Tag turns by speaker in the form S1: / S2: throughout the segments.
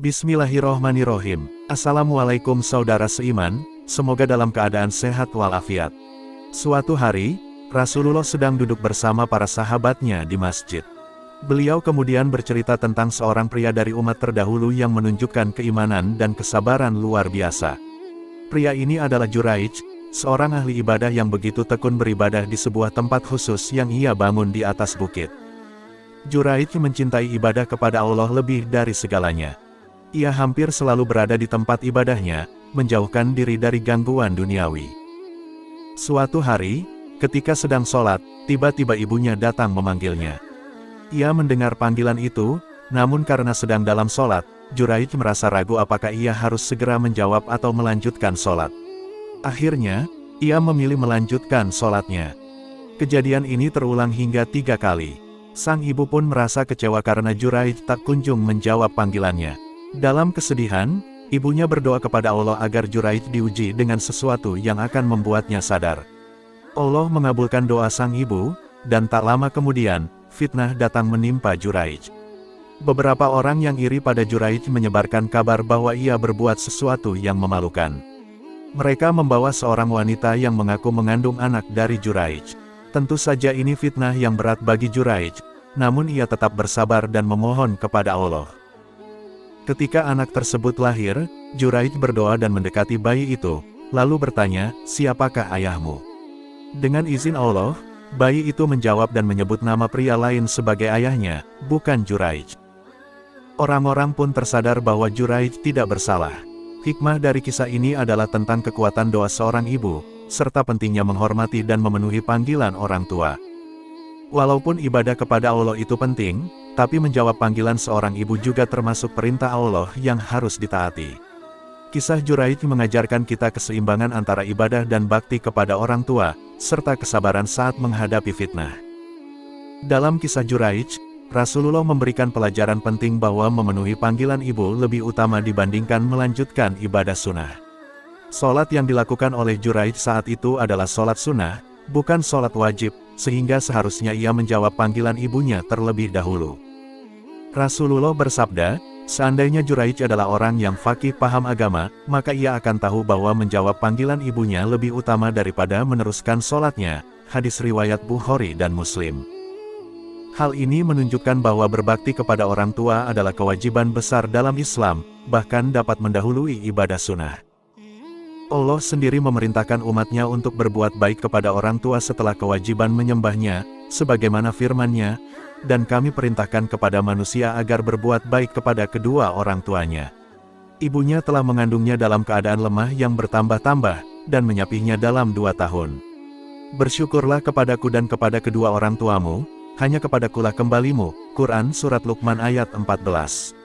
S1: Bismillahirrohmanirrohim. Assalamualaikum saudara seiman, semoga dalam keadaan sehat walafiat. Suatu hari, Rasulullah sedang duduk bersama para sahabatnya di masjid. Beliau kemudian bercerita tentang seorang pria dari umat terdahulu yang menunjukkan keimanan dan kesabaran luar biasa. Pria ini adalah Juraij, seorang ahli ibadah yang begitu tekun beribadah di sebuah tempat khusus yang ia bangun di atas bukit. Juraij mencintai ibadah kepada Allah lebih dari segalanya. Ia hampir selalu berada di tempat ibadahnya, menjauhkan diri dari gangguan duniawi. Suatu hari, ketika sedang sholat, tiba-tiba ibunya datang memanggilnya. Ia mendengar panggilan itu, namun karena sedang dalam sholat, Juraij merasa ragu apakah ia harus segera menjawab atau melanjutkan sholat. Akhirnya, ia memilih melanjutkan sholatnya. Kejadian ini terulang hingga 3 kali. Sang ibu pun merasa kecewa karena Juraij tak kunjung menjawab panggilannya. Dalam kesedihan, ibunya berdoa kepada Allah agar Juraij diuji dengan sesuatu yang akan membuatnya sadar. Allah mengabulkan doa sang ibu, dan tak lama kemudian, fitnah datang menimpa Juraij. Beberapa orang yang iri pada Juraij menyebarkan kabar bahwa ia berbuat sesuatu yang memalukan. Mereka membawa seorang wanita yang mengaku mengandung anak dari Juraij. Tentu saja ini fitnah yang berat bagi Juraij, namun ia tetap bersabar dan memohon kepada Allah. Ketika anak tersebut lahir, Juraij berdoa dan mendekati bayi itu, lalu bertanya, "Siapakah ayahmu?" Dengan izin Allah, bayi itu menjawab dan menyebut nama pria lain sebagai ayahnya, bukan Juraij. Orang-orang pun tersadar bahwa Juraij tidak bersalah. Hikmah dari kisah ini adalah tentang kekuatan doa seorang ibu, serta pentingnya menghormati dan memenuhi panggilan orang tua. Walaupun ibadah kepada Allah itu penting, tapi menjawab panggilan seorang ibu juga termasuk perintah Allah yang harus ditaati. Kisah Juraij mengajarkan kita keseimbangan antara ibadah dan bakti kepada orang tua, serta kesabaran saat menghadapi fitnah. Dalam kisah Juraij, Rasulullah memberikan pelajaran penting bahwa memenuhi panggilan ibu lebih utama dibandingkan melanjutkan ibadah sunnah. Sholat yang dilakukan oleh Juraij saat itu adalah sholat sunnah, bukan sholat wajib, sehingga seharusnya ia menjawab panggilan ibunya terlebih dahulu. Rasulullah bersabda, seandainya Juraij adalah orang yang faqih paham agama, maka ia akan tahu bahwa menjawab panggilan ibunya lebih utama daripada meneruskan sholatnya. Hadis riwayat Bukhari dan Muslim. Hal ini menunjukkan bahwa berbakti kepada orang tua adalah kewajiban besar dalam Islam, bahkan dapat mendahului ibadah sunnah. Allah sendiri memerintahkan umatnya untuk berbuat baik kepada orang tua setelah kewajiban menyembahnya, sebagaimana firman-Nya, dan kami perintahkan kepada manusia agar berbuat baik kepada kedua orang tuanya. Ibunya telah mengandungnya dalam keadaan lemah yang bertambah-tambah, dan menyapihnya dalam 2 tahun. Bersyukurlah kepadaku dan kepada kedua orang tuamu, hanya kepadakulah kembalimu. Quran Surat Luqman ayat 14.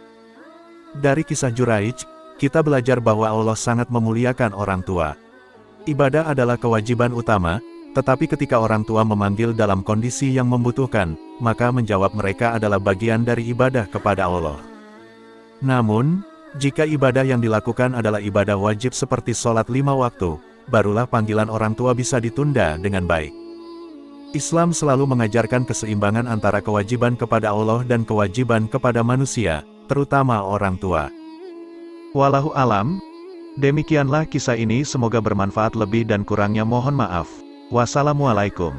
S1: Dari kisah Juraij, kita belajar bahwa Allah sangat memuliakan orang tua. Ibadah adalah kewajiban utama, tetapi ketika orang tua memanggil dalam kondisi yang membutuhkan, maka menjawab mereka adalah bagian dari ibadah kepada Allah. Namun, jika ibadah yang dilakukan adalah ibadah wajib seperti sholat 5 waktu, barulah panggilan orang tua bisa ditunda dengan baik. Islam selalu mengajarkan keseimbangan antara kewajiban kepada Allah dan kewajiban kepada manusia, terutama orang tua. Wallahu alam, demikianlah kisah ini, semoga bermanfaat, lebih dan kurangnya mohon maaf. Wassalamualaikum.